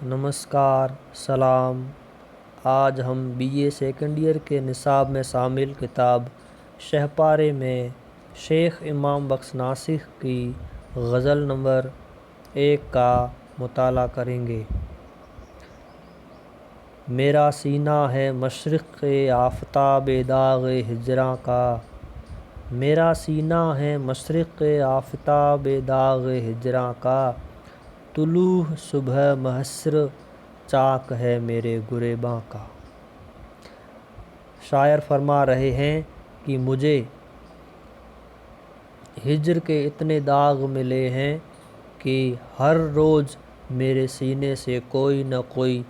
نمسکار، سلام۔ آج ہم بی اے سیکنڈ ایئر کے نصاب میں شامل کتاب شہپارے میں شیخ امام بخش ناسخ کی غزل نمبر 1 کا مطالعہ کریں گے۔ میرا سینہ ہے مشرق آفتاب داغ ہجراں کا، میرا سینہ ہے مشرق آفتاب داغ ہجراں کا، طلوع صبح محشر چاک ہے میرے گریباں کا۔ شاعر فرما رہے ہیں کہ مجھے ہجر کے اتنے داغ ملے ہیں کہ ہر روز میرے سینے سے کوئی نہ کوئی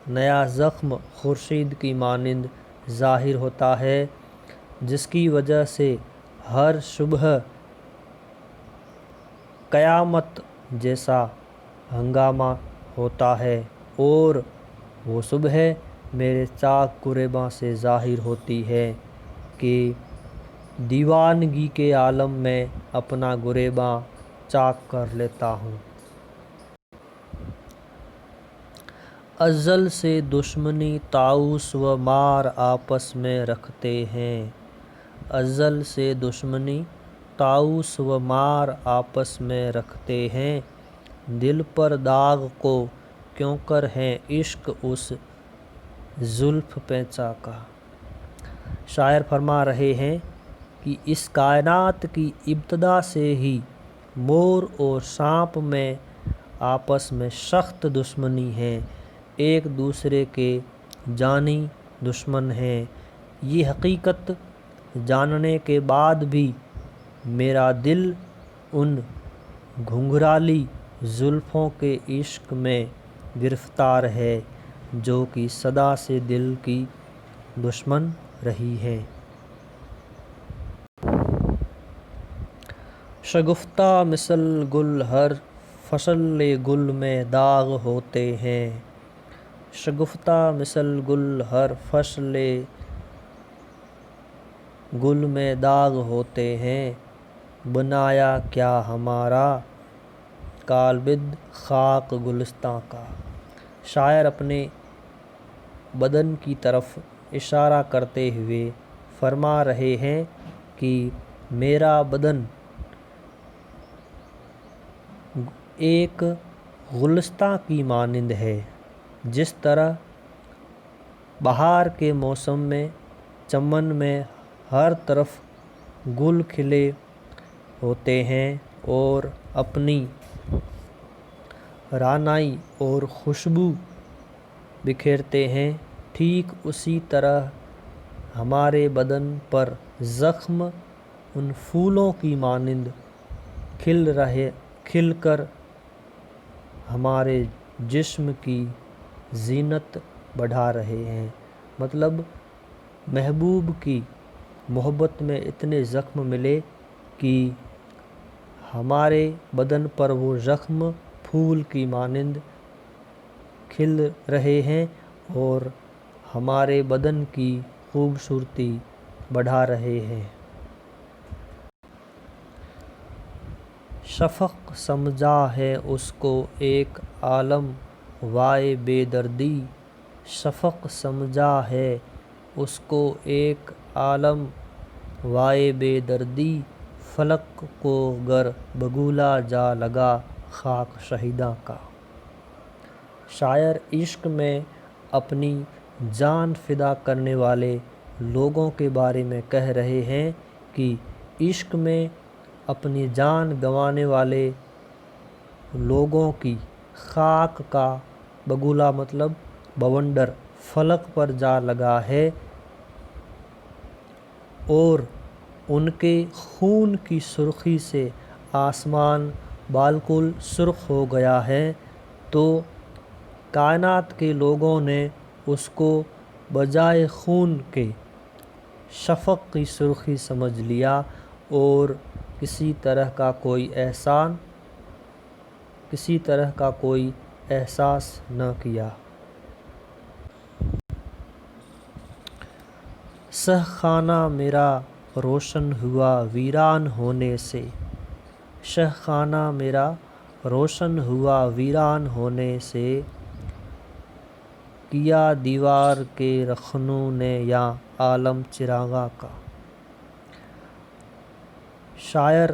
نیا زخم خورشید کی مانند ظاہر ہوتا ہے، جس کی وجہ سے ہر صبح قیامت جیسا ہنگامہ ہوتا ہے، اور وہ صبح میرے چاک گریباں سے ظاہر ہوتی ہے کہ دیوانگی کے عالم میں اپنا گریباں چاک کر لیتا ہوں۔ ازل سے دشمنی طاؤس و مار آپس میں رکھتے ہیں، ازل سے دشمنی طاؤس و مار آپس میں رکھتے ہیں، دل پر داغ کو کیوں کر ہے عشق اس زلف پیچاں کا۔ شاعر فرما رہے ہیں کہ اس کائنات کی ابتدا سے ہی مور اور سانپ میں آپس میں سخت دشمنی ہے، ایک دوسرے کے جانی دشمن ہیں۔ یہ حقیقت جاننے کے بعد بھی میرا دل ان گھنگھرالی زلفوں کے عشق میں گرفتار ہے جو کہ صدا سے دل کی دشمن رہی ہیں۔ شگفتہ مثل گل ہر فصل گل میں داغ ہوتے ہیں، شگفتہ مثل گل ہر فصل گل میں داغ ہوتے ہیں، بنایا کیا ہمارا کالبد خاک گلستاں کا۔ شاعر اپنے بدن کی طرف اشارہ کرتے ہوئے فرما رہے ہیں کہ میرا بدن ایک گلستاں کی مانند ہے، جس طرح بہار کے موسم میں چمن میں ہر طرف گل کھلے ہوتے ہیں اور اپنی رعنائی اور خوشبو بکھیرتے ہیں، ٹھیک اسی طرح ہمارے بدن پر زخم ان پھولوں کی مانند کھل کر ہمارے جسم کی زینت بڑھا رہے ہیں۔ مطلب محبوب کی محبت میں اتنے زخم ملے کہ ہمارے بدن پر وہ زخم پھول کی مانند کھل رہے ہیں اور ہمارے بدن کی خوبصورتی بڑھا رہے ہیں۔ شفق سمجھا ہے اس کو ایک عالم وائے بے دردی، شفق سمجھا ہے اس کو ایک عالم وائے بے دردی، فلک کو گر بگولا جا لگا خاک شہیداں کا۔ شاعر عشق میں اپنی جان فدا کرنے والے لوگوں کے بارے میں کہہ رہے ہیں کہ عشق میں اپنی جان گنوانے والے لوگوں کی خاک کا بگولا مطلب بونڈر فلک پر جا لگا ہے اور ان کے خون کی سرخی سے آسمان بالکل سرخ ہو گیا ہے، تو کائنات کے لوگوں نے اس کو بجائے خون کے شفق کی سرخی سمجھ لیا اور کسی طرح کا کوئی احساس نہ کیا۔ سہ خانہ میرا روشن ہوا ویران ہونے سے، شہ خانہ میرا روشن ہوا ویران ہونے سے، کیا دیوار کے رخنوں نے یا عالم چراغاں کا۔ شاعر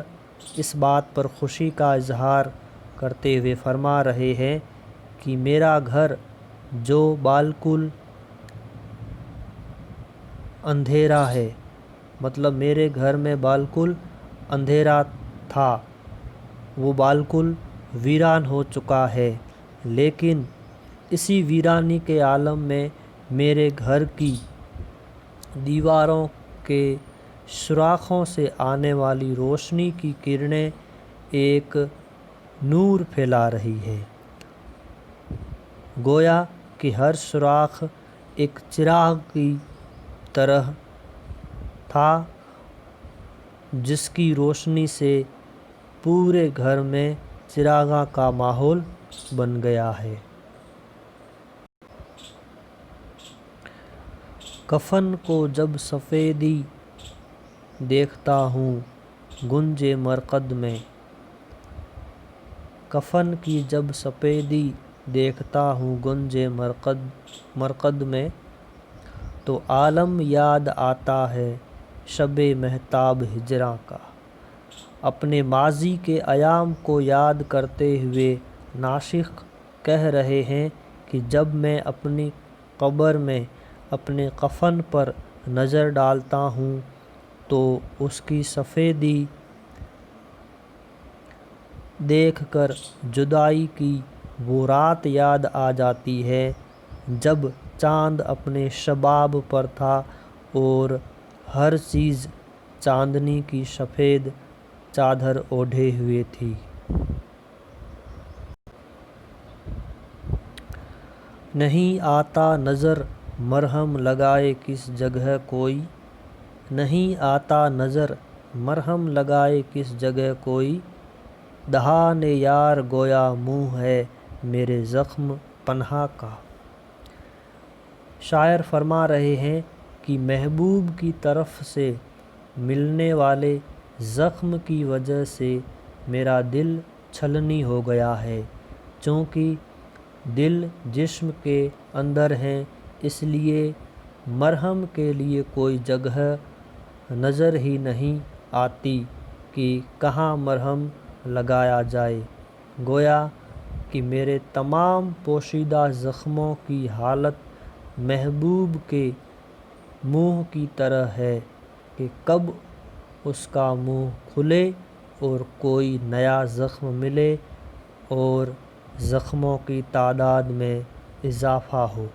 اس بات پر خوشی کا اظہار کرتے ہوئے فرما رہے ہیں کہ میرا گھر جو بالکل اندھیرا ہے، مطلب میرے گھر میں بالکل اندھیرا تھا، وہ بالکل ویران ہو چکا ہے، لیکن اسی ویرانی کے عالم میں میرے گھر کی دیواروں کے سوراخوں سے آنے والی روشنی کی کرنیں ایک نور پھیلا رہی ہے۔ گویا کہ ہر سوراخ ایک چراغ کی طرح تھا جس کی روشنی سے پورے گھر میں چراغاں کا ماحول بن گیا ہے۔ کفن کو جب سفیدی دیکھتا ہوں گنج مرقد میں، کفن کی جب سفیدی دیکھتا ہوں گنج مرقد میں، تو عالم یاد آتا ہے شب مہتاب ہجراں کا۔ اپنے ماضی کے ایام کو یاد کرتے ہوئے ناسخ کہہ رہے ہیں کہ جب میں اپنی قبر میں اپنے کفن پر نظر ڈالتا ہوں تو اس کی سفیدی دیکھ کر جدائی کی وہ رات یاد آ جاتی ہے جب چاند اپنے شباب پر تھا اور ہر چیز چاندنی کی سفید چادر اوڑھے ہوئے تھی۔ نہیں آتا نظر مرہم لگائے کس جگہ کوئی، نہیں آتا نظر مرہم لگائے کس جگہ کوئی، دہان یار گویا منہ ہے میرے زخم پنہا کا۔ شاعر فرما رہے ہیں کہ محبوب کی طرف سے ملنے والے زخم کی وجہ سے میرا دل چھلنی ہو گیا ہے، چونکہ دل جسم کے اندر ہے، اس لیے مرہم کے لیے کوئی جگہ نظر ہی نہیں آتی کہ کہاں مرہم لگایا جائے۔ گویا کہ میرے تمام پوشیدہ زخموں کی حالت محبوب کے منہ کی طرح ہے کہ کب اس کا منہ کھلے اور کوئی نیا زخم ملے اور زخموں کی تعداد میں اضافہ ہو۔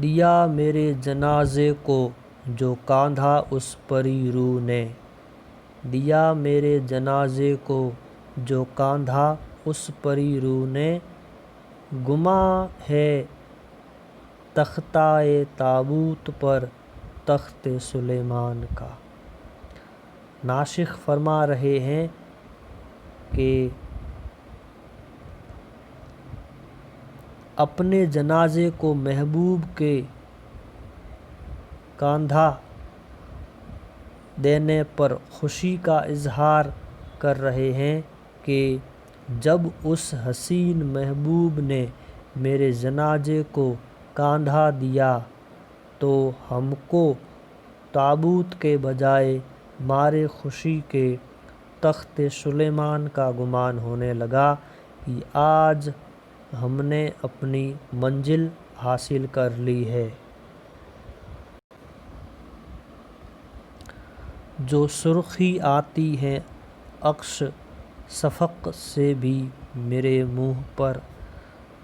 دیا میرے جنازے کو جو کاندھا اس پری روح نے، دیا میرے جنازے کو جو کاندھا اس پری روح نے، گماں ہے تختۂ تابوت پر تخت سلیمان کا۔ ناسخ فرما رہے ہیں کہ اپنے جنازے کو محبوب کے کاندھا دینے پر خوشی کا اظہار کر رہے ہیں کہ جب اس حسین محبوب نے میرے جنازے کو کاندھا دیا تو ہم کو تابوت کے بجائے مارے خوشی کے تخت سلیمان کا گمان ہونے لگا کہ آج ہم نے اپنی منزل حاصل کر لی ہے۔ جو سرخی آتی ہے عکس شفق سے بھی میرے منہ پر،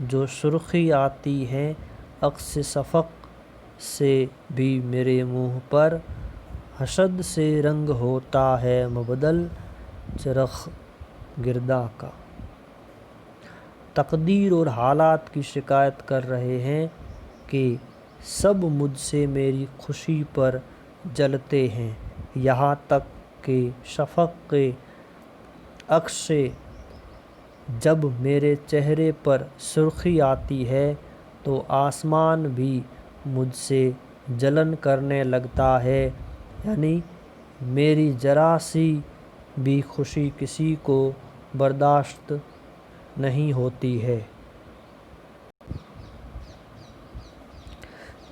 جو سرخی آتی ہے عکس شفق سے بھی میرے منہ پر، حسد سے رنگ ہوتا ہے مبدل چرخ گرداں کا۔ تقدیر اور حالات کی شکایت کر رہے ہیں کہ سب مجھ سے میری خوشی پر جلتے ہیں، یہاں تک کہ شفق کے عکس سے جب میرے چہرے پر سرخی آتی ہے تو آسمان بھی مجھ سے جلن کرنے لگتا ہے، یعنی میری ذرا سی بھی خوشی کسی کو برداشت نہیں ہوتی ہے۔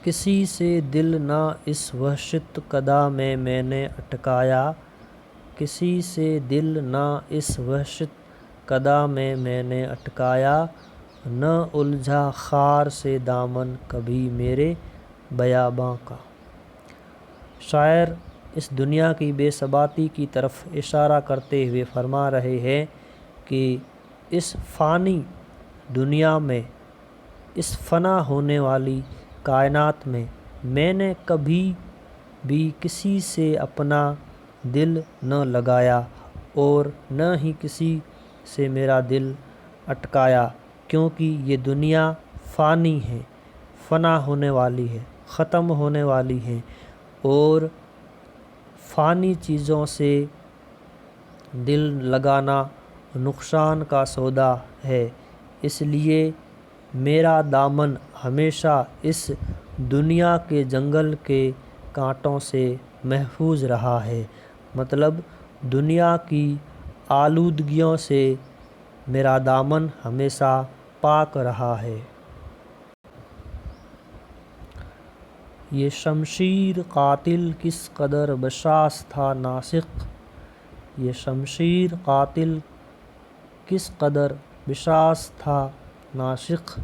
کسی سے دل نہ اس وحشت کدہ میں نے اٹکایا، کسی سے دل نہ اس وحشت کدہ میں نے اٹکایا، نہ الجھا خار سے دامن کبھی میرے بیاباں کا۔ شاعر اس دنیا کی بے ثباتی کی طرف اشارہ کرتے ہوئے فرما رہے ہیں کہ اس فانی دنیا میں، اس فنا ہونے والی کائنات میں نے کبھی بھی کسی سے اپنا دل نہ لگایا اور نہ ہی کسی سے میرا دل اٹکایا، کیونکہ یہ دنیا فانی ہے، فنا ہونے والی ہے، ختم ہونے والی ہے، اور فانی چیزوں سے دل لگانا نقصان کا سودا ہے۔ اس لیے میرا دامن ہمیشہ اس دنیا کے جنگل کے کانٹوں سے محفوظ رہا ہے، مطلب دنیا کی آلودگیوں سے میرا دامن ہمیشہ پاک رہا ہے۔ یہ شمشیر قاتل کس قدر بشاس تھا ناسخ، یہ شمشیر قاتل کس قدر بشاس تھا ناسخ،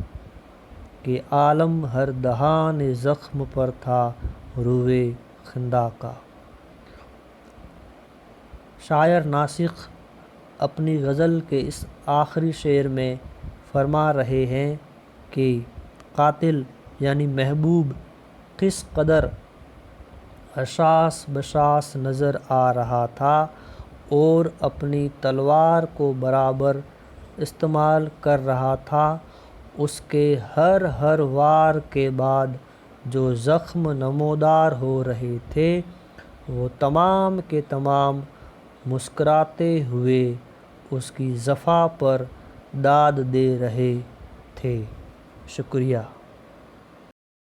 کہ عالم ہر دہان زخم پر تھا روئے خنداں کا۔ شاعر ناسخ اپنی غزل کے اس آخری شعر میں فرما رہے ہیں کہ قاتل یعنی محبوب کس قدر حساس بشاس نظر آ رہا تھا اور اپنی تلوار کو برابر استعمال کر رہا تھا۔ اس کے ہر وار کے بعد جو زخم نمودار ہو رہے تھے وہ تمام کے تمام مسکراتے ہوئے اس کی جفا پر داد دے رہے تھے۔ شکریہ۔